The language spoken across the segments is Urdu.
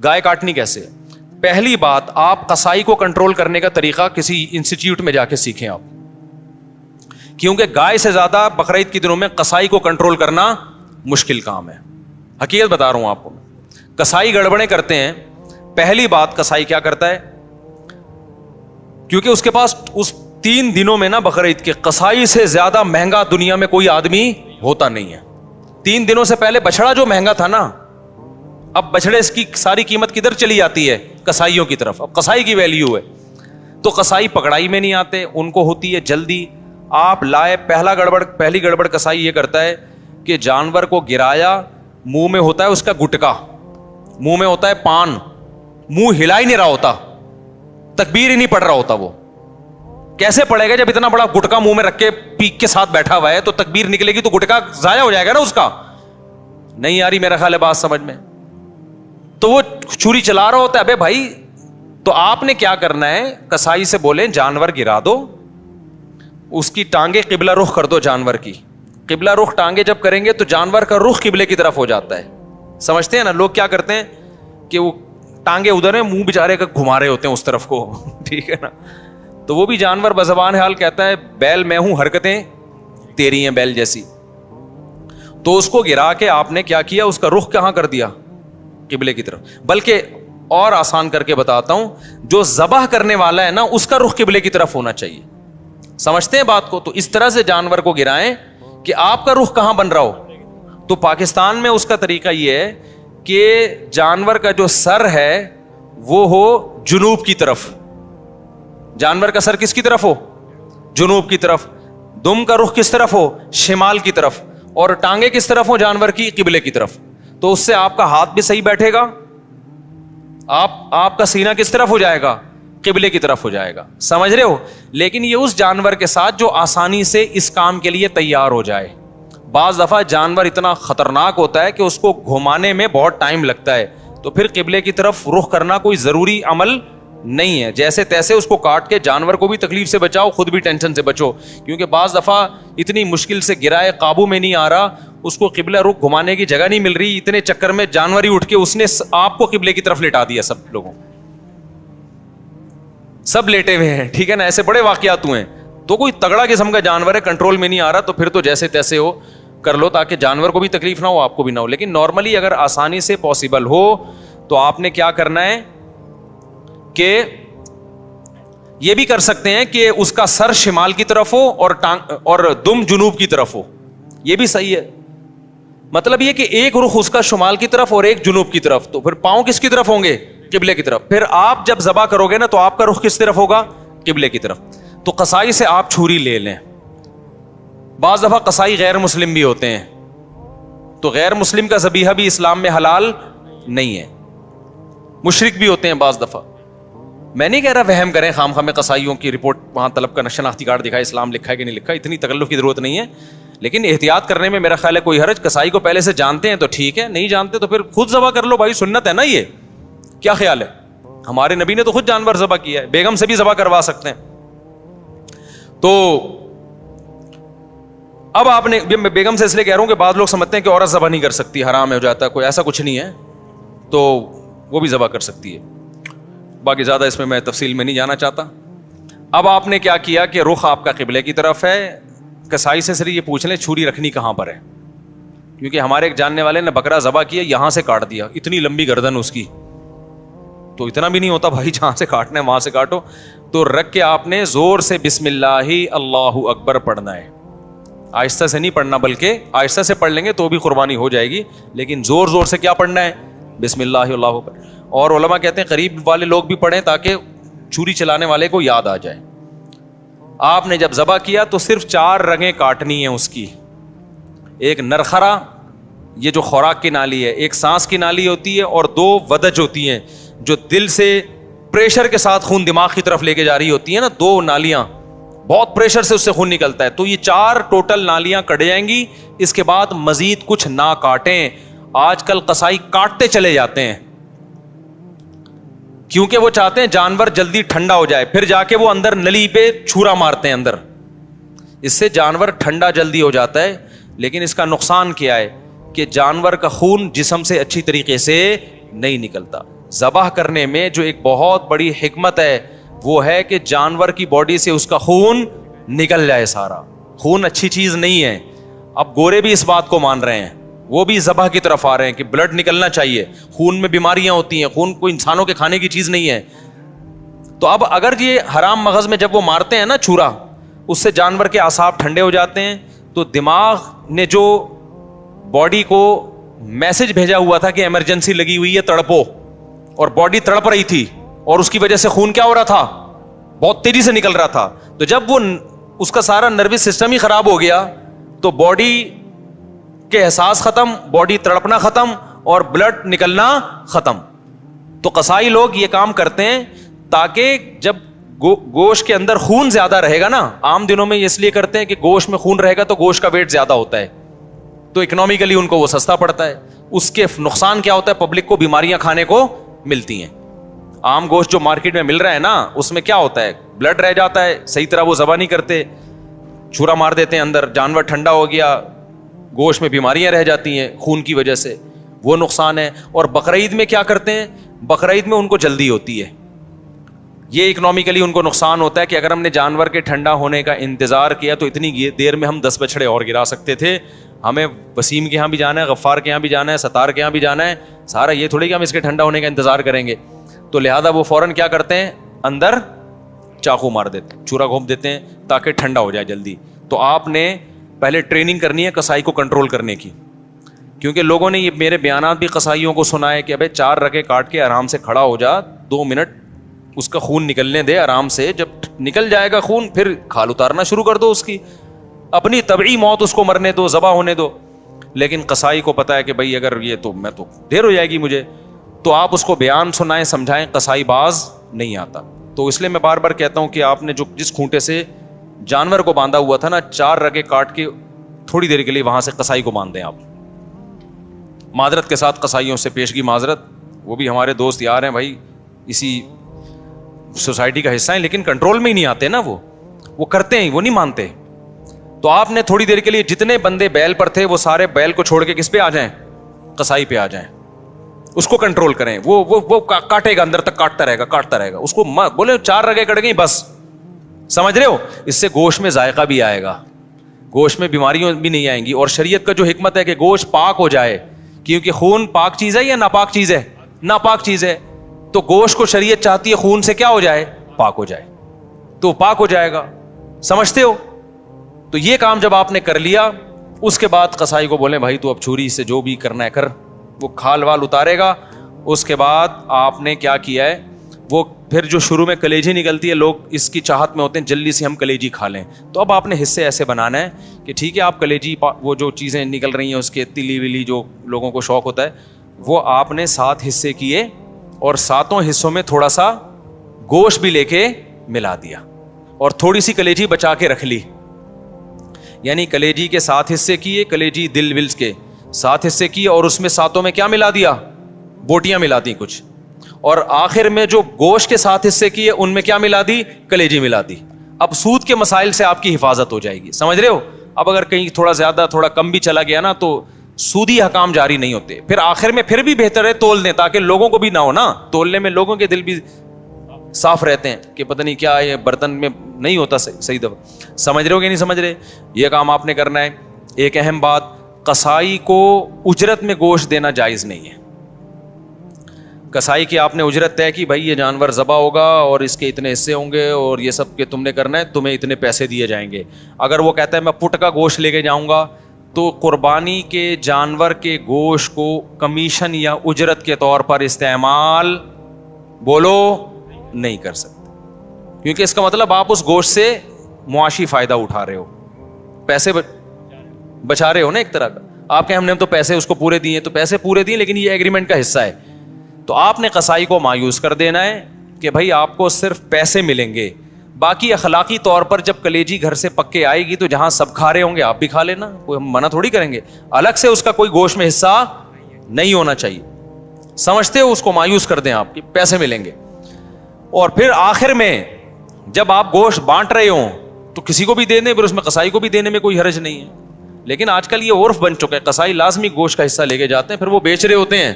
گائے کاٹنی کیسے ہے؟ پہلی بات، آپ قصائی کو کنٹرول کرنے کا طریقہ کسی انسٹیٹیوٹ میں جا کے سیکھیں آپ، کیونکہ گائے سے زیادہ بقرعید کے دنوں میں قصائی کو کنٹرول کرنا مشکل کام ہے. حقیقت بتا رہا ہوں آپ کو. قصائی گڑبڑیں کرتے ہیں. پہلی بات، قصائی کیا کرتا ہے، کیونکہ اس کے پاس اس 3 دنوں میں نا بقرعید کے، قصائی سے زیادہ مہنگا دنیا میں کوئی آدمی ہوتا نہیں ہے. 3 دنوں سے پہلے بچڑا جو مہنگا تھا نا، اب بچڑے اس کی ساری قیمت کدھر چلی جاتی ہے؟ قصائیوں کی طرف. اب قصائی کی ویلیو ہے. تو قصائی پکڑائی میں نہیں آتے، ان کو ہوتی ہے جلدی. آپ لائے، پہلی گڑبڑ قصائی یہ کرتا ہے کہ جانور کو گرایا، منہ میں ہوتا ہے اس کا گٹکا، منہ میں ہوتا ہے پان، منہ ہلا ہی نہیں رہا ہوتا، تکبیر ہی نہیں پڑھ رہا ہوتا. وہ کیسے پڑے گا جب اتنا بڑا گٹکا منہ میں رکھ کے پیک کے ساتھ بیٹھا ہوا ہے؟ تو تکبیر نکلے گی تو گٹکا ضائع ہو جائے گا نا اس کا. نہیں آ رہی میرا خیال ہے بات سمجھ میں. تو وہ چھری چلا رہا ہوتا ہے. ابے بھائی، تو آپ نے کیا کرنا ہے، قصائی سے بولیں جانور گرا دو، اس کی ٹانگیں قبلہ رخ کر دو. جانور کی قبلہ رخ ٹانگیں جب کریں گے تو جانور کا رخ قبلے کی طرف ہو جاتا ہے. سمجھتے ہیں نا؟ لوگ کیا کرتے ہیں کہ وہ ٹانگیں ادھر ہیں، منہ بیچارے کا گھما رہے ہوتے ہیں اس طرف کو. ٹھیک ہے نا؟ تو وہ بھی جانور بزبان حال کہتا ہے بیل میں ہوں، حرکتیں تیری ہیں بیل جیسی. تو اس کو گرا کے آپ نے کیا کیا، اس کا رخ کہاں کر دیا؟ قبلے کی طرف. بلکہ اور آسان کر کے بتاتا ہوں، جو ذبح کرنے والا ہے نا، اس کا رخ قبلے کی طرف ہونا چاہیے. سمجھتے ہیں بات کو؟ تو اس طرح سے جانور کو گرائیں کہ آپ کا رخ کہاں بن رہا ہو. تو پاکستان میں اس کا طریقہ یہ ہے کہ جانور کا جو سر ہے وہ ہو جنوب کی طرف. جانور کا سر کس کی طرف ہو؟ جنوب کی طرف. دم کا رخ کس طرف ہو؟ شمال کی طرف. اور ٹانگیں کس طرف ہو جانور کی؟ قبلے کی طرف. تو اس سے آپ کا ہاتھ بھی صحیح بیٹھے گا، آپ کا سینہ کس طرف ہو جائے گا؟ قبلے کی طرف ہو جائے گا. سمجھ رہے ہو؟ لیکن یہ اس جانور کے ساتھ جو آسانی سے اس کام کے لیے تیار ہو جائے. بعض دفعہ جانور اتنا خطرناک ہوتا ہے کہ اس کو گھمانے میں بہت ٹائم لگتا ہے، تو پھر قبلے کی طرف رخ کرنا کوئی ضروری عمل نہیں ہے. جیسے تیسے اس کو کاٹ کے جانور کو بھی تکلیف سے بچاؤ، خود بھی ٹینشن سے بچو. کیونکہ بعض دفعہ اتنی مشکل سے گرائے، قابو میں نہیں آ رہا، اس کو قبلہ رخ گھمانے کی جگہ نہیں مل رہی، اتنے چکر میں جانور ہی اٹھ کے اس نے آپ کو قبلے کی طرف لٹا دیا. سب لوگوں سب لیٹے ہوئے ہیں. ٹھیک ہے نا؟ ایسے بڑے واقعات ہوئے ہیں. تو کوئی تگڑا قسم کا جانور ہے، کنٹرول میں نہیں آ رہا، تو پھر تو جیسے تیسے ہو کر لو تاکہ جانور کو بھی تکلیف نہ ہو، آپ کو بھی نہ ہو. لیکن نارملی اگر آسانی سے پاسبل ہو تو آپ نے کیا کرنا ہے کہ یہ بھی کر سکتے ہیں کہ اس کا سر شمال کی طرف ہو اور دم جنوب کی طرف ہو. یہ بھی صحیح ہے. مطلب یہ کہ ایک رخ اس کا شمال کی طرف اور ایک جنوب کی طرف. تو پھر پاؤں کس کی طرف ہوں گے؟ قبلے کی طرف. پھر آپ جب ذبح کرو گے نا تو آپ کا رخ کس طرف ہوگا؟ قبلے کی طرف. تو قصائی سے آپ چھری لے لیں. بعض دفعہ قصائی غیر مسلم بھی ہوتے ہیں، تو غیر مسلم کا ذبیحہ بھی اسلام میں حلال نہیں ہے. مشرک بھی ہوتے ہیں بعض دفعہ. میں نہیں کہہ رہا وہم کریں خام خواہ میں قصائیوں کی رپورٹ وہاں طلب کا شناختی کارڈ دکھائے، اسلام لکھا ہے کہ نہیں لکھا، اتنی تکلف کی ضرورت نہیں ہے. لیکن احتیاط کرنے میں میرا خیال ہے کوئی حرج. قصائی کو پہلے سے جانتے ہیں تو ٹھیک ہے، نہیں جانتے تو پھر خود ذبح کر لو بھائی، سنت ہے نا. یہ کیا خیال ہے؟ ہمارے نبی نے تو خود جانور ذبح کیا ہے، بیگم سے بھی ذبح کروا سکتے ہیں. تو اب آپ نے، بیگم سے اس لیے کہہ رہا ہوں کہ بعض لوگ سمجھتے ہیں کہ عورت ذبح نہیں کر سکتی، حرام ہو جاتا ہے، کوئی ایسا کچھ نہیں ہے. تو وہ بھی ذبح کر سکتی ہے. باقی زیادہ اس میں تفصیل میں نہیں جانا چاہتا. اب آپ نے کیا کیا کہ رخ آپ کا قبلے کی طرف ہے. قصائی سے صرف یہ پوچھ لیں چھری رکھنی کہاں پر ہے، کیونکہ ہمارے ایک جاننے والے نے بکرا ذبح کیا، یہاں سے کاٹ دیا، اتنی لمبی گردن اس کی. تو اتنا بھی نہیں ہوتا بھائی، جہاں سے کاٹنا ہے وہاں سے کاٹو. تو رکھ کے آپ نے زور سے بسم اللہ اللہ اکبر پڑھنا ہے. آہستہ سے نہیں پڑھنا، بلکہ آہستہ سے پڑھ لیں گے تو بھی قربانی ہو جائے گی، لیکن زور زور سے کیا پڑھنا ہے؟ بسم اللہ اللہ اکبر. اور علماء کہتے ہیں قریب والے لوگ بھی پڑھیں تاکہ چھری چلانے والے کو یاد آ جائے. آپ نے جب ذبح کیا تو صرف 4 رگیں کاٹنی ہیں اس کی. ایک نرخرا، یہ جو خوراک کی نالی ہے، ایک سانس کی نالی ہوتی ہے، اور 2 ودج ہوتی ہیں جو دل سے پریشر کے ساتھ خون دماغ کی طرف لے کے جا رہی ہوتی ہیں نا. 2 نالیاں بہت پریشر سے اس سے خون نکلتا ہے. تو یہ 4 ٹوٹل نالیاں کٹ جائیں گی. اس کے بعد مزید کچھ نہ کاٹیں. آج کل قصائی کاٹتے چلے جاتے ہیں کیونکہ وہ چاہتے ہیں جانور جلدی ٹھنڈا ہو جائے، پھر جا کے وہ اندر نلی پہ چھرا مارتے ہیں اندر. اس سے جانور ٹھنڈا جلدی ہو جاتا ہے. لیکن اس کا نقصان کیا ہے کہ جانور کا خون جسم سے اچھی طریقے سے نہیں نکلتا. ذبح کرنے میں جو ایک بہت بڑی حکمت ہے وہ ہے کہ جانور کی باڈی سے اس کا خون نکل جائے سارا. خون اچھی چیز نہیں ہے. اب گورے بھی اس بات کو مان رہے ہیں, وہ بھی ذبح کی طرف آ رہے ہیں کہ بلڈ نکلنا چاہیے, خون میں بیماریاں ہوتی ہیں, خون کوئی انسانوں کے کھانے کی چیز نہیں ہے. تو اب اگر یہ حرام مغز میں جب وہ مارتے ہیں نا چھرا, اس سے جانور کے اعصاب ٹھنڈے ہو جاتے ہیں, تو دماغ نے جو باڈی کو میسج بھیجا ہوا تھا کہ ایمرجنسی لگی ہوئی ہے تڑپو, اور باڈی تڑپ رہی تھی اور اس کی وجہ سے خون کیا ہو رہا تھا, بہت تیزی سے نکل رہا تھا. تو جب وہ اس کا سارا نروس سسٹم ہی خراب ہو گیا تو باڈی کے احساس ختم, باڈی تڑپنا ختم اور بلڈ نکلنا ختم. تو قصائی لوگ یہ کام کرتے ہیں تاکہ جب گوشت کے اندر خون زیادہ رہے گا نا, عام دنوں میں اس لیے کرتے ہیں کہ گوشت میں خون رہے گا تو گوشت کا ویٹ زیادہ ہوتا ہے, تو اکنامیکلی ان کو وہ سستا پڑتا ہے. اس کے نقصان کیا ہوتا ہے, پبلک کو بیماریاں کھانے کو ملتی ہیں. عام گوشت جو مارکیٹ میں مل رہا ہے نا, اس میں کیا ہوتا ہے, بلڈ رہ جاتا ہے, صحیح طرح وہ ذبح نہیں کرتے, چھرا مار دیتے ہیں اندر, جانور ٹھنڈا ہو گیا, گوشت میں بیماریاں رہ جاتی ہیں خون کی وجہ سے, وہ نقصان ہے. اور بقرعید میں کیا کرتے ہیں, بقرعید میں ان کو جلدی ہوتی ہے, یہ اکنامیکلی ان کو نقصان ہوتا ہے کہ اگر ہم نے جانور کے ٹھنڈا ہونے کا انتظار کیا تو اتنی دیر میں ہم 10 بچڑے اور گرا سکتے تھے. ہمیں وسیم کے یہاں بھی جانا ہے, غفار کے یہاں بھی جانا ہے, ستار کے یہاں بھی جانا ہے, سارا یہ تھوڑی کہ ہم اس کے ٹھنڈا ہونے کا انتظار کریں گے. تو لہذا وہ فوراً کیا کرتے ہیں, اندر چاقو مار دیتے ہیں, چورا گھونپ دیتے ہیں تاکہ ٹھنڈا ہو جائے جلدی. تو آپ نے پہلے ٹریننگ کرنی ہے قصائی کو کنٹرول کرنے کی, کیونکہ لوگوں نے یہ میرے بیانات بھی قصائیوں کو سنا ہے کہ ابے 4 رگے کاٹ کے آرام سے کھڑا ہو جا, 2 منٹ اس کا خون نکلنے دے آرام سے, جب نکل جائے گا خون پھر کھال اتارنا شروع کر دو, اس کی اپنی طبعی موت اس کو مرنے دو, ذبح ہونے دو. لیکن قصائی کو پتا ہے کہ بھائی اگر یہ تو میں تو دیر ہو جائے گی مجھے, تو آپ اس کو بیان سنائیں, سمجھائیں, قصائی باز نہیں آتا. تو اس لیے میں بار بار کہتا ہوں کہ آپ نے جو جس کھونٹے سے جانور کو باندھا ہوا تھا نا, 4 رگے کاٹ کے تھوڑی دیر کے لیے وہاں سے قصائی کو باندھ دیں آپ. معذرت کے ساتھ قصائیوں سے پیشگی معذرت, وہ بھی ہمارے دوست یار ہیں بھائی, اسی سوسائٹی کا حصہ ہیں, لیکن کنٹرول میں ہی نہیں آتے نا, وہ کرتے ہیں, وہ نہیں مانتے. تو آپ نے تھوڑی دیر کے لیے جتنے بندے بیل پر تھے وہ سارے بیل کو چھوڑ کے کس پہ آ جائیں, قصائی پہ آ جائیں, اس کو کنٹرول کریں. وہ کاٹے گا, اندر تک کاٹتا رہے گا, اس کو بولے 4 رگیں کٹ گئی بس, سمجھ رہے ہو, اس سے گوشت میں ذائقہ بھی آئے گا, گوشت میں بیماریاں بھی نہیں آئیں گی. اور شریعت کا جو حکمت ہے کہ گوشت پاک ہو جائے, کیونکہ خون پاک چیز ہے یا ناپاک چیز ہے, ناپاک چیز ہے, تو گوشت کو شریعت چاہتی ہے خون سے کیا ہو جائے, پاک ہو جائے, تو پاک ہو جائے گا. سمجھتے ہو؟ تو یہ کام جب آپ نے کر لیا, اس کے بعد قصائی کو بولیں بھائی تو اب چھری سے جو بھی کرنا ہے کر, وہ کھال وال اتارے گا. اس کے بعد آپ نے کیا کیا ہے, وہ پھر جو شروع میں کلیجی نکلتی ہے, لوگ اس کی چاہت میں ہوتے ہیں جلدی سے ہم کلیجی کھا لیں, تو اب آپ نے حصے ایسے بنانا ہے کہ ٹھیک ہے آپ کلیجی, وہ جو چیزیں نکل رہی ہیں اس کے تلی ولی جو لوگوں کو شوق ہوتا ہے, وہ آپ نے 7 حصے کیے اور 7 حصوں میں تھوڑا سا گوشت بھی لے کے ملا دیا اور تھوڑی سی کلیجی بچا کے رکھ لی. یعنی کلیجی کے 7 حصے کیے, کلیجی دل ولز کے 7 حصے کیے, اور اس میں 7 میں کیا ملا دیا, بوٹیاں ملا دی کچھ, اور آخر میں جو گوشت کے 7 حصے کیے ان میں کیا ملا دی, کلیجی ملا دی. اب سود کے مسائل سے آپ کی حفاظت ہو جائے گی, سمجھ رہے ہو. اب اگر کہیں تھوڑا زیادہ تھوڑا کم بھی چلا گیا نا تو سودی حکام جاری نہیں ہوتے. پھر آخر میں پھر بھی بہتر ہے تول دیں, تاکہ لوگوں کو بھی نہ ہو نا, تولنے میں لوگوں کے دل بھی صاف رہتے ہیں کہ پتہ نہیں کیا یہ برتن میں نہیں ہوتا صحیح دفعہ. سمجھ رہے ہو کہ نہیں سمجھ رہے, یہ کام آپ نے کرنا ہے. ایک اہم بات, قصائی کو اجرت میں گوشت دینا جائز نہیں ہے. قصائی کی آپ نے اجرت طے کی, بھائی یہ جانور ذبح ہوگا اور اس کے اتنے حصے ہوں گے اور یہ سب کہ تم نے کرنا ہے, تمہیں اتنے پیسے دیے جائیں گے. اگر وہ کہتا ہے میں پٹ کا گوشت لے کے جاؤں گا, تو قربانی کے جانور کے گوشت کو کمیشن یا اجرت کے طور پر استعمال بولو نہیں کر سکتے, کیونکہ اس کا مطلب آپ اس گوشت سے معاشی فائدہ اٹھا رہے ہو, پیسے بچا رہے ہو نا ایک طرح کا. آپ کہ ہم نے تو پیسے اس کو پورے دیے, تو پیسے پورے دیے لیکن یہ ایگریمنٹ کا حصہ ہے. تو آپ نے قصائی کو مایوس کر دینا ہے کہ بھائی آپ کو صرف پیسے ملیں گے, باقی اخلاقی طور پر جب کلیجی گھر سے پک کے آئے گی تو جہاں سب کھا رہے ہوں گے آپ بھی کھا لینا, کوئی ہم منع تھوڑی کریں گے. الگ سے اس کا کوئی گوشت میں حصہ نہیں ہونا چاہیے, سمجھتے ہو, اس کو مایوس کر دیں آپ کہ پیسے ملیں گے. اور پھر آخر میں جب آپ گوشت بانٹ رہے ہوں تو کسی کو بھی دے دیں, پھر اس میں قصائی کو بھی دینے میں کوئی حرج نہیں ہے. لیکن آج کل یہ عرف بن چکا ہے, قصائی لازمی گوشت کا حصہ لے کے جاتے ہیں, پھر وہ بیچ رہے ہوتے ہیں,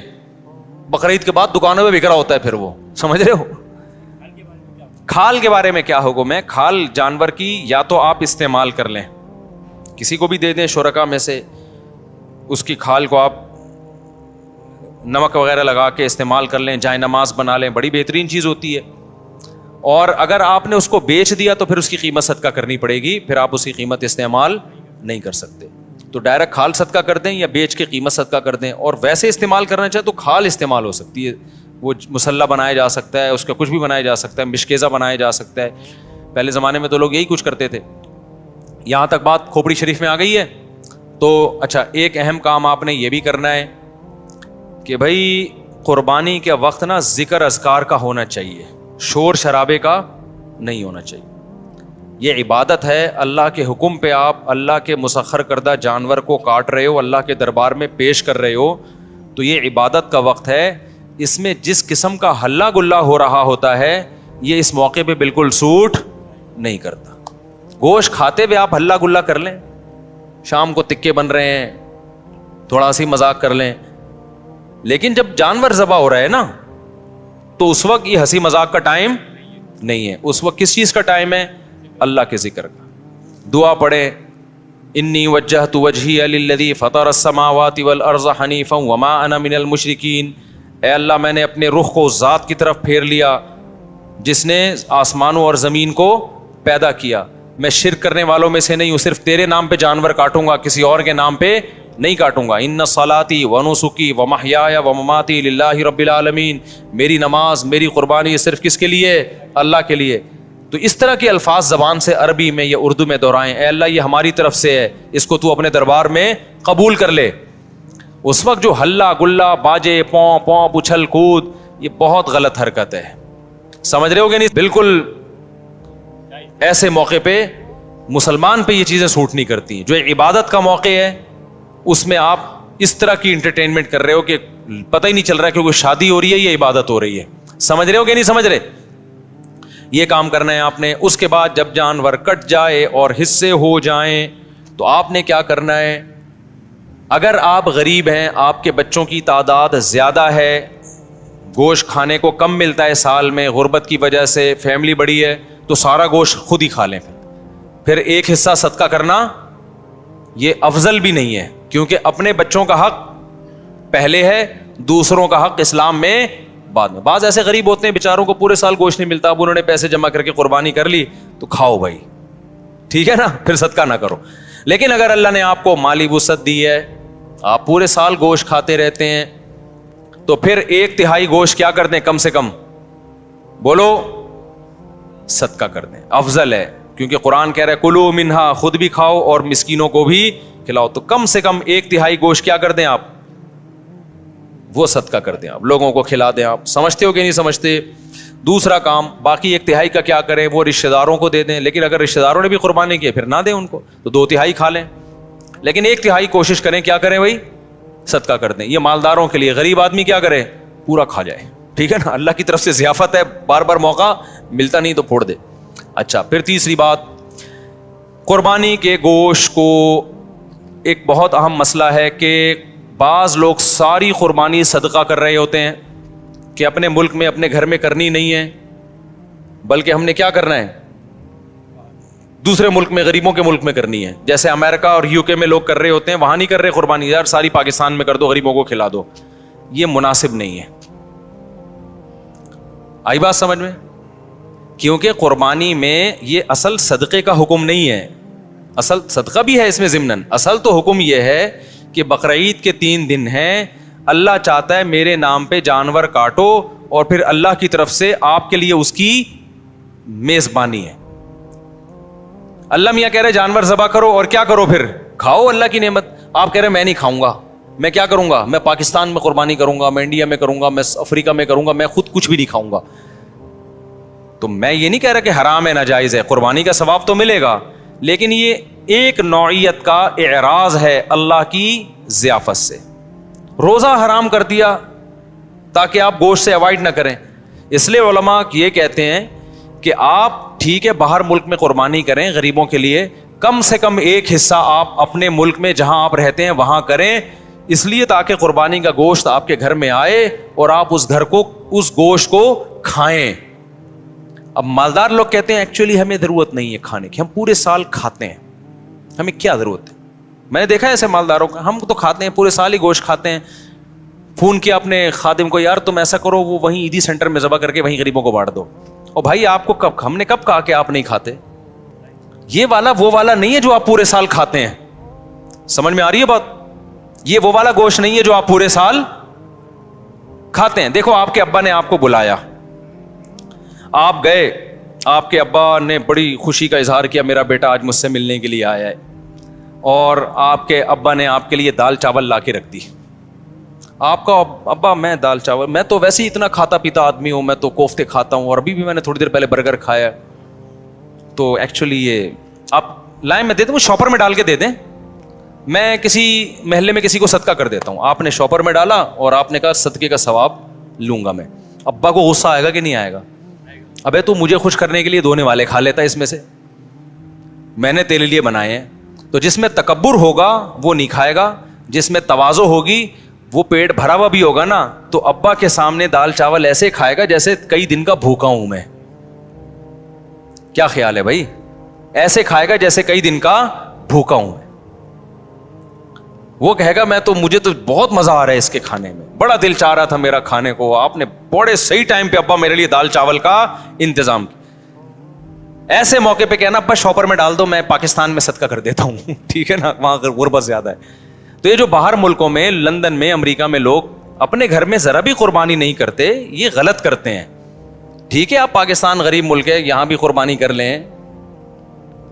بقرعید کے بعد دکانوں میں بک رہا ہوتا ہے پھر وہ, سمجھ رہے ہو. کھال کے بارے میں کیا حکم ہے؟ کھال جانور کی یا تو آپ استعمال کر لیں, کسی کو بھی دے دیں شرکا میں سے, اس کی کھال کو آپ نمک وغیرہ لگا کے استعمال کر لیں, جائے نماز بنا لیں, بڑی بہترین چیز ہوتی ہے. اور اگر آپ نے اس کو بیچ دیا تو پھر اس کی قیمت صدقہ کرنی پڑے گی, پھر آپ اس کی قیمت استعمال نہیں کر سکتے. تو ڈائریکٹ کھال صدقہ کر دیں یا بیچ کے قیمت صدقہ کر دیں. اور ویسے استعمال کرنا چاہے تو کھال استعمال ہو سکتی ہے, وہ مسلح بنایا جا سکتا ہے, اس کا کچھ بھی بنایا جا سکتا ہے, مشکیزہ بنایا جا سکتا ہے. پہلے زمانے میں تو لوگ یہی کچھ کرتے تھے. یہاں تک بات کھوپڑی شریف میں آ گئی ہے. تو اچھا, ایک اہم کام آپ نے یہ بھی کرنا ہے کہ بھائی قربانی کے وقت نا ذکر اذکار کا ہونا چاہیے, شور شرابے کا نہیں ہونا چاہیے. یہ عبادت ہے, اللہ کے حکم پہ آپ اللہ کے مسخر کردہ جانور کو کاٹ رہے ہو, اللہ کے دربار میں پیش کر رہے ہو, تو یہ عبادت کا وقت ہے. اس میں جس قسم کا ہلہ گلا ہو رہا ہوتا ہے یہ اس موقع پہ بالکل سوٹ نہیں کرتا. گوشت کھاتے ہوئے آپ ہلہ گلا کر لیں, شام کو تکے بن رہے ہیں, تھوڑا سی مذاق کر لیں, لیکن جب جانور ذبح ہو رہا ہے نا تو اس وقت یہ ہنسی مذاق کا ٹائم نہیں ہے. اس وقت کس چیز کا ٹائم ہے؟ اللہ کے ذکر کا. دعا پڑھیں, انی وجہت وجہی للذی فطر السماوات والارض حنیفا وما انا من المشرکین. اے اللہ, میں نے اپنے رخ کو اس ذات کی طرف پھیر لیا جس نے آسمانوں اور زمین کو پیدا کیا, میں شرک کرنے والوں میں سے نہیں ہوں. صرف تیرے نام پہ جانور کاٹوں گا, کسی اور کے نام پہ نہیں کاٹوں گا. ان صلاتی و نسکی و محیایا و مماتی للہ رب العالمین. میری نماز, میری قربانی صرف کس کے لیے؟ اللہ کے لیے. تو اس طرح کے الفاظ زبان سے عربی میں یا اردو میں دہرائیں, اے اللہ یہ ہماری طرف سے ہے, اس کو تو اپنے دربار میں قبول کر لے. اس وقت جو ہلہ گلا, باجے, پوں پوں, اچھل کود, یہ بہت غلط حرکت ہے. سمجھ رہے ہو کہ نہیں؟ بالکل ایسے موقع پہ مسلمان پہ یہ چیزیں سوٹ نہیں کرتی. جو عبادت کا موقع ہے اس میں آپ اس طرح کی انٹرٹینمنٹ کر رہے ہو کہ پتہ ہی نہیں چل رہا کہ کوئی شادی ہو رہی ہے یا عبادت ہو رہی ہے. سمجھ رہے ہو کہ نہیں سمجھ رہے؟ یہ کام کرنا ہے آپ نے. اس کے بعد جب جانور کٹ جائے اور حصے ہو جائیں تو آپ نے کیا کرنا ہے؟ اگر آپ غریب ہیں, آپ کے بچوں کی تعداد زیادہ ہے, گوشت کھانے کو کم ملتا ہے سال میں غربت کی وجہ سے, فیملی بڑی ہے, تو سارا گوشت خود ہی کھا لیں. پھر ایک حصہ صدقہ کرنا یہ افضل بھی نہیں ہے, کیونکہ اپنے بچوں کا حق پہلے ہے, دوسروں کا حق اسلام میں بعد میں. بعض ایسے غریب ہوتے ہیں بیچاروں کو پورے سال گوشت نہیں ملتا, اب انہوں نے پیسے جمع کر کے قربانی کر لی تو کھاؤ بھائی, ٹھیک ہے نا, پھر صدقہ نہ کرو. لیکن اگر اللہ نے آپ کو مالی وسعت دی ہے, آپ پورے سال گوشت کھاتے رہتے ہیں, تو پھر 1/3 گوشت کیا کر دیں؟ کم سے کم بولو صدقہ کر دیں, افضل ہے. کیونکہ قرآن کہہ رہا ہے کلو منہا, خود بھی کھاؤ اور مسکینوں کو بھی کھلاؤ. تو کم سے کم 1/3 گوشت کیا کر دیں آپ؟ وہ صدقہ کر دیں, آپ لوگوں کو کھلا دیں. آپ سمجھتے ہو کہ نہیں سمجھتے؟ دوسرا کام, باقی 1/3 کا کیا کریں؟ وہ رشتہ داروں کو دے دیں. لیکن اگر رشتہ داروں نے بھی قربانی کی پھر نہ دیں ان کو, تو 2/3 کھا لیں. لیکن 1/3 کوشش کریں کیا کریں بھائی؟ صدقہ کر دیں. یہ مالداروں کے لیے. غریب آدمی کیا کرے؟ پورا کھا جائے, ٹھیک ہے نا, اللہ کی طرف سے ضیافت ہے, بار بار موقع ملتا نہیں تو پھوڑ دے. اچھا, پھر تیسری بات, قربانی کے گوشت کو ایک بہت اہم مسئلہ ہے کہ بعض لوگ ساری قربانی صدقہ کر رہے ہوتے ہیں کہ اپنے ملک میں اپنے گھر میں کرنی نہیں ہے, بلکہ ہم نے کیا کرنا ہے؟ دوسرے ملک میں, غریبوں کے ملک میں کرنی ہے. جیسے امریکہ اور UK میں لوگ کر رہے ہوتے ہیں, وہاں نہیں کر رہے قربانی, یار ساری پاکستان میں کر دو, غریبوں کو کھلا دو. یہ مناسب نہیں ہے. آئی بات سمجھ میں؟ کیونکہ قربانی میں یہ اصل صدقے کا حکم نہیں ہے. اصل صدقہ بھی ہے اس میں ضمناً, اصل تو حکم یہ ہے کہ بقرعید کے 3 دن ہیں, اللہ چاہتا ہے میرے نام پہ جانور کاٹو اور پھر اللہ کی طرف سے آپ کے لیے اس کی میزبانی ہے. اللہ میاں کہہ رہے جانور ذبح کرو اور کیا کرو؟ پھر کھاؤ اللہ کی نعمت. آپ کہہ رہے میں نہیں کھاؤں گا, میں کیا کروں گا؟ میں پاکستان میں قربانی کروں گا, میں انڈیا میں کروں گا, میں افریقہ میں کروں گا, میں خود کچھ بھی نہیں کھاؤں گا. تو میں یہ نہیں کہہ رہا کہ حرام ہے, ناجائز ہے, قربانی کا ثواب تو ملے گا, لیکن یہ ایک نوعیت کا اعراض ہے اللہ کی ضیافت سے. روزہ حرام کر دیا تاکہ آپ گوشت سے اوائڈ نہ کریں. اس لیے علماء یہ کہتے ہیں کہ آپ ٹھیک ہے باہر ملک میں قربانی کریں غریبوں کے لیے, کم سے کم ایک حصہ آپ اپنے ملک میں جہاں آپ رہتے ہیں وہاں کریں, اس لیے تاکہ قربانی کا گوشت آپ کے گھر میں آئے اور آپ اس گوشت کو کھائیں. اب مالدار لوگ کہتے ہیں ایکچولی ہمیں ضرورت نہیں ہے کھانے کی, ہم پورے سال کھاتے ہیں, ہمیں کیا ضرورت ہے. میں نے دیکھا ہے ایسے مالداروں کا, ہم تو کھاتے ہیں پورے سال ہی گوشت کھاتے ہیں. فون کیا اپنے خادم کو, یار تم ایسا کرو وہ وہیں عیدی سینٹر میں ذبح کر کے وہیں غریبوں کو بانٹ دو. اور بھائی آپ کو ہم نے کب کہا کہ آپ نہیں کھاتے؟ یہ والا وہ والا نہیں ہے جو آپ پورے سال کھاتے ہیں. سمجھ میں آ رہی ہے بات؟ یہ وہ والا گوشت نہیں ہے جو آپ پورے سال کھاتے ہیں. دیکھو آپ کے ابا نے آپ کو بلایا, آپ گئے, آپ کے ابا نے بڑی خوشی کا اظہار کیا میرا بیٹا آج مجھ سے ملنے کے لیے آیا ہے, اور آپ کے ابا نے آپ کے لیے دال چاول لا کے رکھ دی. آپ کا ابا, میں دال چاول, میں تو ویسے ہی اتنا کھاتا پیتا آدمی ہوں, میں تو کوفتے کھاتا ہوں, اور ابھی بھی میں نے تھوڑی دیر پہلے برگر کھایا, تو ایکچولی یہ آپ لائیں, میں دے دوں, شاپر میں ڈال کے دے دیں, میں کسی محلے میں کسی کو صدقہ کر دیتا ہوں. آپ نے شاپر میں ڈالا اور آپ نے کہا صدقے کا ثواب لوں گا میں. ابا کو غصہ آئے گا کہ نہیں آئے گا؟ ابے تو مجھے خوش کرنے کے لیے دھونے والے کھا لیتا ہے اس میں سے, میں نے تیرے لیے بنائے ہیں. تو جس میں تکبر ہوگا وہ نہیں کھائے گا, جس میں تواضع ہوگی وہ پیٹ بھرا ہوا بھی ہوگا نا, تو ابا کے سامنے دال چاول ایسے کھائے گا جیسے کئی دن کا بھوکا ہوں میں. کیا خیال ہے بھائی؟ ایسے کھائے گا جیسے کئی دن کا بھوکا ہوں میں. وہ کہے گا میں تو, مجھے تو بہت مزہ آ رہا ہے اس کے کھانے میں, بڑا دل چاہ رہا تھا میرا کھانے کو, آپ نے بڑے صحیح ٹائم پہ ابا میرے لیے دال چاول کا انتظام کیا. ایسے موقع پہ کہنا ابا شاپر میں ڈال دو, میں پاکستان میں صدقہ کر دیتا ہوں. ٹھیک ہے نا, وہاں غربت زیادہ ہے. تو یہ جو باہر ملکوں میں, لندن میں, امریکہ میں لوگ اپنے گھر میں ذرا بھی قربانی نہیں کرتے, یہ غلط کرتے ہیں. ٹھیک ہے آپ پاکستان غریب ملک ہے, یہاں بھی قربانی کر لیں,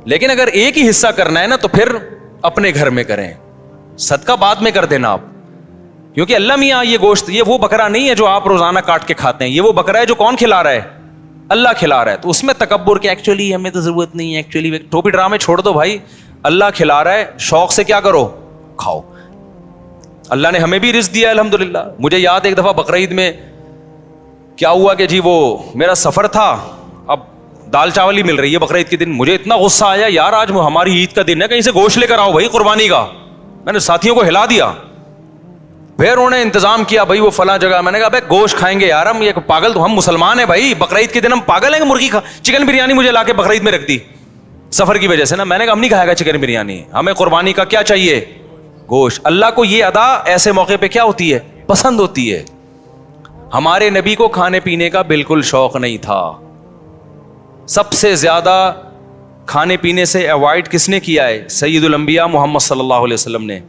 لیکن اگر ایک ہی حصہ کرنا ہے نا تو پھر اپنے گھر میں کریں, صدقہ بعد میں کر دینا آپ. کیونکہ اللہ میاں یہ گوشت, یہ وہ بکرا نہیں ہے جو آپ روزانہ کاٹ کے کھاتے ہیں, یہ وہ بکرا ہے جو کون کھلا رہا ہے؟ اللہ کھلا رہا ہے. تو اس میں تکبر کہ ایکچولی ہمیں تو ضرورت نہیں ہے, ایکچولی ٹوپی ڈرامے چھوڑ دو بھائی, اللہ کھلا رہا ہے, شوق سے کیا کرو, کھاؤ. اللہ نے ہمیں بھی رزق دیا الحمدللہ. مجھے یاد ایک دفعہ بقرعید میں کیا ہوا کہ جی وہ میرا سفر تھا, اب دال چاول ہی مل رہی ہے بقرعید کے دن. مجھے اتنا غصہ آیا, یار آج ہماری عید کا دن ہے, کہیں سے گوشت لے کر آؤ بھائی قربانی کا. میں نے ساتھیوں کو ہلا دیا, پھر انہوں نے انتظام کیا بھائی وہ فلاں جگہ. میں نے کہا بھائی گوشت کھائیں گے یار, ہم یہ پاگل, تو ہم مسلمان ہیں بھائی, بقرعید کے دن ہم پاگل ہیں کہ مرغی چکن بریانی مجھے لا کے بقرعید میں رکھ دی سفر کی وجہ سے نا. میں نے کہا ہم نہیں کھائے گا چکن بریانی, ہمیں قربانی کا کیا چاہیے, گوشت. اللہ کو یہ ادا ایسے موقع پہ کیا ہوتی ہے, پسند ہوتی ہے. ہمارے نبی کو کھانے پینے کا بالکل شوق نہیں تھا. سب سے زیادہ کھانے پینے سے اوائڈ کس نے کیا ہے؟ سید الانبیاء محمد صلی اللہ علیہ وسلم نے.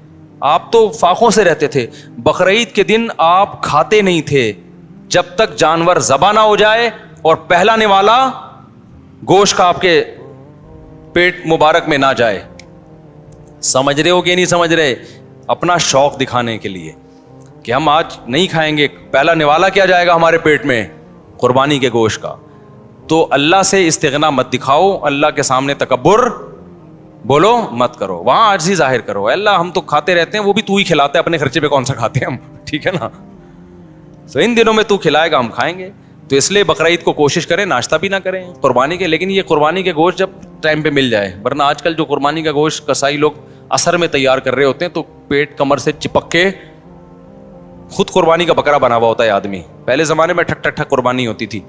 آپ تو فاقوں سے رہتے تھے, بقرعید کے دن آپ کھاتے نہیں تھے جب تک جانور ذبح نہ ہو جائے اور پہلا نوالا گوشت کا آپ کے پیٹ مبارک میں نہ جائے. سمجھ رہے ہو کہ نہیں سمجھ رہے؟ اپنا شوق دکھانے کے لیے کہ ہم آج نہیں کھائیں گے, پہلا نوالا کیا جائے گا ہمارے پیٹ میں, قربانی کے گوشت کا. تو اللہ سے استغنا مت دکھاؤ, اللہ کے سامنے تکبر بولو مت کرو, وہاں عاجزی ظاہر کرو. اللہ ہم تو کھاتے رہتے ہیں, وہ بھی تو ہی کھلاتا ہے, اپنے خرچے پہ کون سا کھاتے ہیں ہم, ٹھیک ہے نا. تو ان دنوں میں تو کھلائے گا ہم کھائیں گے. تو اس لیے بقرعید کو کوشش کریں ناشتہ بھی نہ کریں قربانی کے, لیکن یہ قربانی کے گوشت جب ٹائم پہ مل جائے, ورنہ آج کل جو قربانی کا گوشت کسائی لوگ اثر میں تیار کر رہے ہوتے ہیں تو پیٹ کمر سے چپک کے خود قربانی کا بکرا بنا ہوا ہوتا ہے آدمی. پہلے زمانے میں ٹھک ٹھک ٹھک قربانی ہوتی تھی.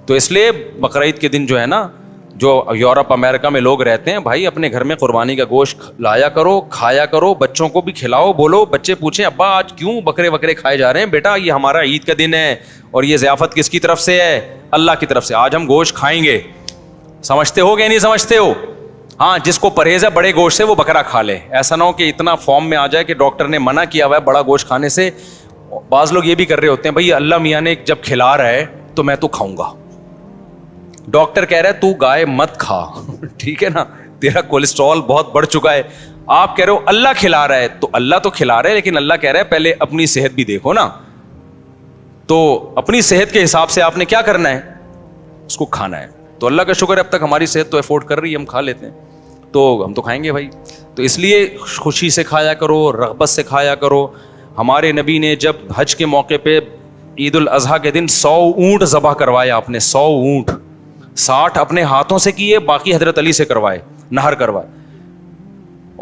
تو اس لیے بقرعید کے دن جو ہے نا, جو یورپ امریکہ میں لوگ رہتے ہیں, بھائی اپنے گھر میں قربانی کا گوشت لایا کرو, کھایا کرو, بچوں کو بھی کھلاؤ. بولو, بچے پوچھیں ابا آج کیوں بکرے وکرے کھائے جا رہے ہیں؟ بیٹا یہ ہمارا عید کا دن ہے اور یہ ضیافت کس کی طرف سے ہے؟ اللہ کی طرف سے. آج ہم گوشت کھائیں گے. سمجھتے ہو کہ نہیں سمجھتے ہو؟ ہاں, جس کو پرہیز ہے بڑے گوشت سے وہ بکرا کھا لے. ایسا نہ ہو کہ اتنا فارم میں آ جائے کہ ڈاکٹر نے منع کیا ہوا ہے بڑا گوشت کھانے سے. بعض لوگ یہ بھی کر رہے ہوتے ہیں, بھائی اللہ میاں نے جب کھلا رہا ہے تو میں تو کھاؤں گا. ڈاکٹر کہہ رہا ہے تو گائے مت کھا, ٹھیک ہے نا, تیرا کولیسٹرول بہت بڑھ چکا ہے. آپ کہہ رہے ہو اللہ کھلا رہا ہے, تو اللہ تو کھلا رہا ہے, لیکن اللہ کہہ رہا ہے پہلے اپنی صحت بھی دیکھو نا. تو اپنی صحت کے حساب سے آپ نے کیا کرنا ہے, اس کو کھانا ہے. تو اللہ کا شکر ہے اب تک ہماری صحت تو افورڈ کر رہی ہے, ہم کھا لیتے ہیں, تو ہم تو کھائیں گے بھائی. تو اس لیے خوشی سے کھایا کرو, رغبت سے کھایا کرو. ہمارے نبی نے جب حج کے موقع پہ عید الاضحیٰ کے دن 100 اونٹ ذبح کروائے, آپ نے 100 اونٹ, 60 اپنے ہاتھوں سے کیے, باقی حضرت علی سے کروائے, نہر کروائے.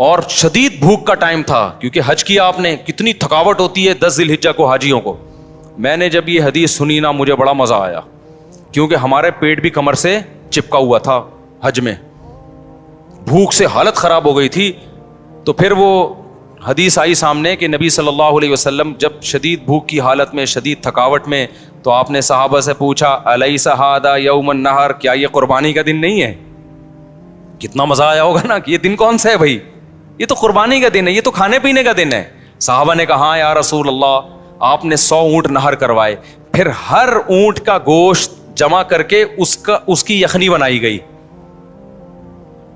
اور شدید بھوک کا ٹائم تھا کیونکہ حج کیا آپ نے, کتنی تھکاوٹ ہوتی ہے 10 ذی الحجہ کو حاجیوں کو. میں نے جب یہ حدیث سنی نا مجھے بڑا مزہ آیا, کیونکہ ہمارے پیٹ بھی کمر سے چپکا ہوا تھا حج میں, بھوک سے حالت خراب ہو گئی تھی. تو پھر وہ حدیث آئی سامنے کہ نبی صلی اللہ علیہ وسلم جب شدید بھوک کی حالت میں, شدید تھکاوٹ میں, تو آپ نے صحابہ سے پوچھا الیس ھذا یوم النحر, کیا یہ قربانی کا دن نہیں ہے؟ کتنا مزہ آیا ہوگا نا کہ یہ دن کون سا ہے بھائی, یہ تو قربانی کا دن ہے, یہ تو کھانے پینے کا دن ہے. صحابہ نے کہا یا رسول اللہ, آپ نے 100 اونٹ نہر کروائے, پھر ہر اونٹ کا گوشت جمع کر کے اس کی یخنی بنائی گئی,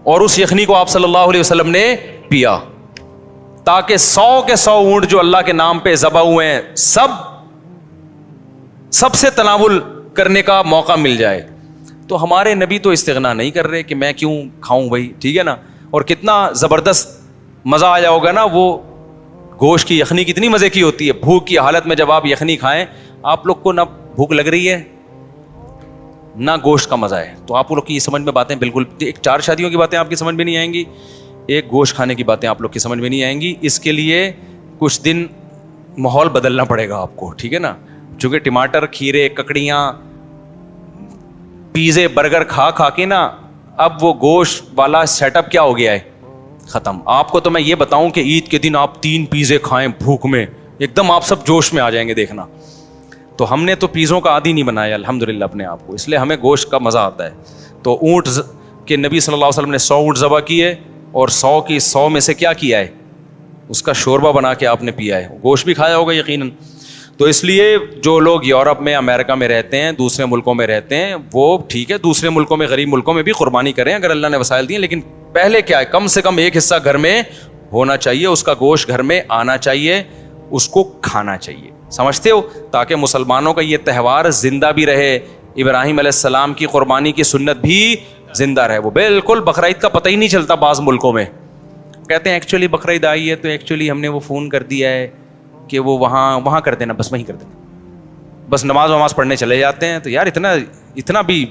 اور اس یخنی کو آپ صلی اللہ علیہ وسلم نے پیا, تاکہ 100 کے 100 اونٹ جو اللہ کے نام پہ ذبح ہوئے ہیں سب سے تناول کرنے کا موقع مل جائے. تو ہمارے نبی تو استغنا نہیں کر رہے کہ میں کیوں کھاؤں بھائی, ٹھیک ہے نا. اور کتنا زبردست مزہ آیا ہوگا نا, وہ گوشت کی یخنی کتنی مزے کی ہوتی ہے. بھوک کی حالت میں جب آپ یخنی کھائیں, آپ لوگ کو نہ بھوک لگ رہی ہے نہ گوشت کا مزہ ہے, تو آپ لوگ کی سمجھ میں باتیں بالکل, ایک 4 شادیوں کی باتیں آپ کی سمجھ میں نہیں آئیں گی, ایک گوشت کھانے کی باتیں آپ لوگ کی سمجھ میں نہیں آئیں گی. اس کے لیے کچھ دن ماحول بدلنا پڑے گا آپ کو, ٹھیک ہے نا. چونکہ ٹماٹر, کھیرے, ککڑیاں, پیزے, برگر کھا کے نا اب وہ گوشت والا سیٹ اپ کیا ہو گیا ہے, ختم. آپ کو تو میں یہ بتاؤں کہ عید کے دن آپ 3 پیزے کھائیں بھوک میں, ایک دم آپ سب جوش میں آ جائیں گے, دیکھنا. تو ہم نے تو پیزوں کا عادی نہیں بنایا الحمدللہ اپنے آپ کو, اس لیے ہمیں گوشت کا مزہ آتا ہے. تو اونٹ کے نبی صلی اللہ علیہ وسلم نے 100 اونٹ ذبح کیے, اور 100 کی 100 میں سے کیا کیا ہے, اس کا شوربہ بنا کے آپ نے پیا ہے. گوشت بھی کھایا ہوگا یقیناً. تو اس لیے جو لوگ یورپ میں, امریکہ میں رہتے ہیں, دوسرے ملکوں میں رہتے ہیں, وہ ٹھیک ہے دوسرے ملکوں میں, غریب ملکوں میں بھی قربانی کریں اگر اللہ نے وسائل دیے, لیکن پہلے کیا ہے, کم سے کم ایک حصہ گھر میں ہونا چاہیے, اس کا گوشت گھر میں آنا چاہیے, اس کو کھانا چاہیے. سمجھتے ہو, تاکہ مسلمانوں کا یہ تہوار زندہ بھی رہے, ابراہیم علیہ السلام کی قربانی کی سنت بھی زندہ رہے. وہ بالکل بقرعید کا پتہ ہی نہیں چلتا بعض ملکوں میں, کہتے ہیں ایکچولی بقرعید آئی ہے تو ایکچولی ہم نے وہ فون کر دیا ہے کہ وہ وہاں کر دینا, بس وہیں کر دینا, بس نماز پڑھنے چلے جاتے ہیں. تو یار اتنا بھی,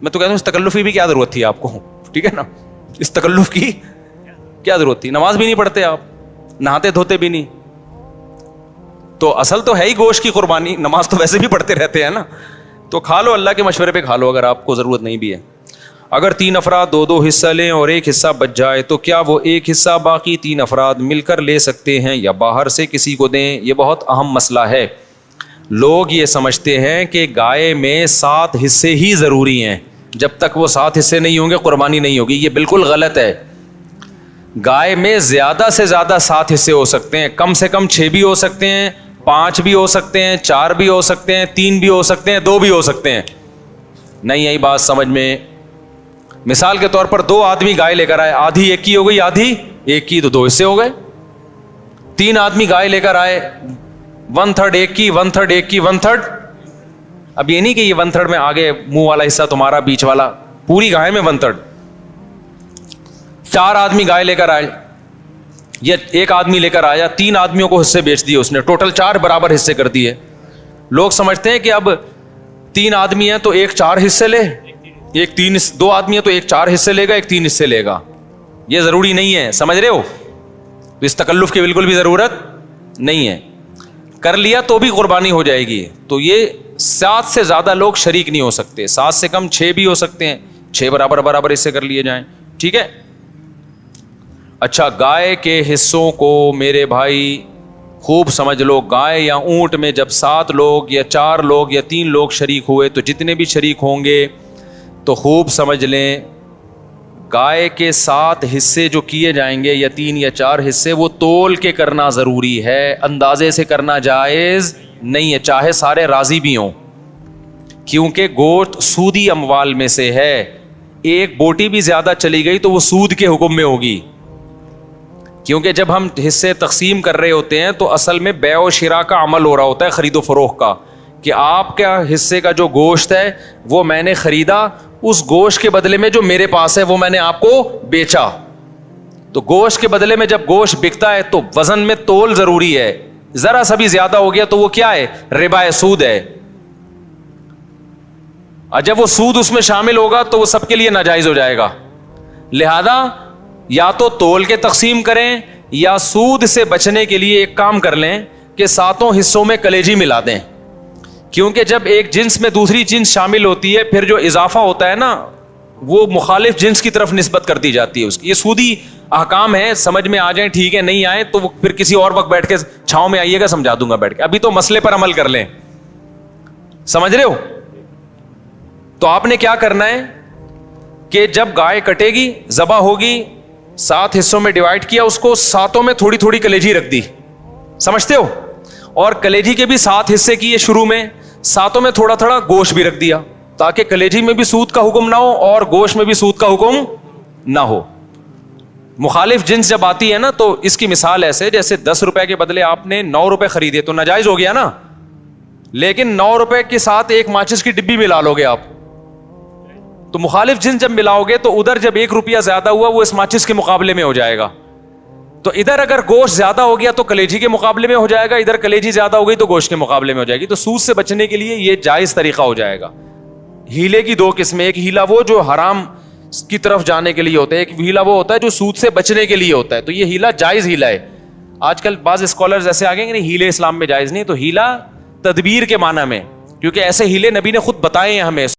میں تو کہتا ہوں اس تکلف کی بھی کیا ضرورت تھی آپ کو, ٹھیک ہے نا, اس تکلف کی کیا ضرورت تھی. نماز بھی نہیں پڑھتے آپ, نہاتے دھوتے بھی نہیں, تو اصل تو ہے ہی گوشت کی قربانی, نماز تو ویسے بھی پڑھتے رہتے ہیں نا. تو کھا لو, اللہ کے مشورے پہ کھا لو اگر آپ کو ضرورت نہیں بھی ہے. اگر 3 افراد 2 حصہ لیں اور ایک حصہ بچ جائے تو کیا وہ ایک حصہ باقی 3 افراد مل کر لے سکتے ہیں یا باہر سے کسی کو دیں؟ یہ بہت اہم مسئلہ ہے. لوگ یہ سمجھتے ہیں کہ گائے میں 7 حصے ہی ضروری ہیں, جب تک وہ 7 حصے نہیں ہوں گے قربانی نہیں ہوگی. یہ بالکل غلط ہے. گائے میں زیادہ سے زیادہ 7 حصے ہو سکتے ہیں, کم سے کم 6 بھی ہو سکتے ہیں, 5 بھی ہو سکتے ہیں, 4 بھی ہو سکتے ہیں, 3 بھی ہو سکتے ہیں, 2 بھی ہو سکتے ہیں. نہیں آئی بات سمجھ میں؟ مثال کے طور پر 2 آدمی گائے لے کر آئے, آدھی ایک کی ہو گئی, آدھی ایک کی, تو 2 حصے ہو گئے. 3 آدمی گائے لے کر آئے, 1/3 ایک کی, 1/3 ایک کی, 1/3. اب یہ نہیں کہ یہ 1/3 میں آگے منہ والا حصہ تمہارا, بیچ والا, پوری گائے میں 1/3. 4 آدمی گائے لے کر آئے, یا ایک آدمی لے کر آیا, 3 آدمیوں کو حصے بیچ دیے اس نے, ٹوٹل 4 برابر حصے کر دیے. لوگ سمجھتے ہیں کہ اب 3 آدمی ہیں تو ایک 4 حصے لے, ایک 2 آدمی ہیں تو ایک 4 حصے لے گا, ایک 3 حصے لے گا. یہ ضروری نہیں ہے, سمجھ رہے ہو؟ اس تکلف کی بالکل بھی ضرورت نہیں ہے. کر لیا تو بھی قربانی ہو جائے گی. تو یہ 7 سے زیادہ لوگ شریک نہیں ہو سکتے, 7 سے کم 6 بھی ہو سکتے ہیں, 6 برابر حصے کر لیے جائیں, ٹھیک ہے. اچھا, گائے کے حصوں کو میرے بھائی خوب سمجھ لو. گائے یا اونٹ میں جب 7 لوگ یا 4 لوگ یا 3 لوگ شریک ہوئے, تو جتنے بھی شریک ہوں گے تو خوب سمجھ لیں, گائے کے 7 حصے جو کیے جائیں گے یا 3 یا 4 حصے, وہ تول کے کرنا ضروری ہے, اندازے سے کرنا جائز نہیں ہے, چاہے سارے راضی بھی ہوں. کیونکہ گوشت سودی اموال میں سے ہے, ایک بوٹی بھی زیادہ چلی گئی تو وہ سود کے حکم میں ہوگی. کیونکہ جب ہم حصے تقسیم کر رہے ہوتے ہیں تو اصل میں بیع و شراء کا عمل ہو رہا ہوتا ہے, خرید و فروخت کا, کہ آپ کا حصے کا جو گوشت ہے وہ میں نے خریدا, اس گوشت کے بدلے میں جو میرے پاس ہے وہ میں نے آپ کو بیچا. تو گوشت کے بدلے میں جب گوشت بکتا ہے تو وزن میں تول ضروری ہے, ذرا سا بھی زیادہ ہو گیا تو وہ کیا ہے, ربا ہے, سود ہے. اور جب وہ سود اس میں شامل ہوگا تو وہ سب کے لیے ناجائز ہو جائے گا. لہذا یا تو تول کے تقسیم کریں یا سود سے بچنے کے لیے ایک کام کر لیں کہ 7 حصوں میں کلیجی ملا دیں, کیونکہ جب ایک جنس میں دوسری جنس شامل ہوتی ہے پھر جو اضافہ ہوتا ہے نا وہ مخالف جنس کی طرف نسبت کر دی جاتی ہے اس کی. یہ سودی احکام ہے, سمجھ میں آ جائیں ٹھیک ہے, نہیں آئے تو پھر کسی اور وقت بیٹھ کے چھاؤں میں آئیے گا, سمجھا دوں گا بیٹھ کے. ابھی تو مسئلے پر عمل کر لیں, سمجھ رہے ہو؟ تو آپ نے کیا کرنا ہے کہ جب گائے کٹے گی, ذبح ہوگی, 7 حصوں میں ڈیوائڈ کیا اس کو, 7 میں تھوڑی تھوڑی کلیجی رکھ دی, سمجھتے ہو؟ اور کلیجی کے بھی 7 حصے کیے شروع میں, 7 میں تھوڑا تھوڑا گوشت بھی رکھ دیا تاکہ کلیجی میں بھی سود کا حکم نہ ہو اور گوشت میں بھی سود کا حکم نہ ہو. مخالف جنس جب آتی ہے نا تو اس کی مثال ایسے جیسے 10 روپے کے بدلے آپ نے 9 روپے خریدے تو ناجائز ہو گیا نا, لیکن 9 روپے کے ساتھ ایک ماچس کی ڈبی ملا لو گے آپ, تو مخالف جنس جب ملاؤ گے تو ادھر جب 1 روپیہ زیادہ ہوا وہ اس ماچس کے مقابلے میں ہو جائے گا. تو ادھر اگر گوشت زیادہ ہو گیا تو کلیجی کے مقابلے میں ہو جائے گا, ادھر کلیجی زیادہ ہو گئی تو گوشت کے مقابلے میں ہو جائے گی. تو سود سے بچنے کے لیے یہ جائز طریقہ ہو جائے گا. ہیلے کی 2 قسمیں, ایک ہیلا وہ جو حرام کی طرف جانے کے لیے ہوتا ہے, ایک ہیلا وہ ہوتا ہے جو سود سے بچنے کے لیے ہوتا ہے. تو یہ ہیلا جائز ہیلا ہے. آج کل بعض اسکالرز ایسے آ گئے کہ نہیں ہیلے اسلام میں جائز نہیں, تو ہیلا تدبیر کے معنی میں, کیونکہ ایسے ہیلے نبی نے خود بتائے ہیں ہمیں.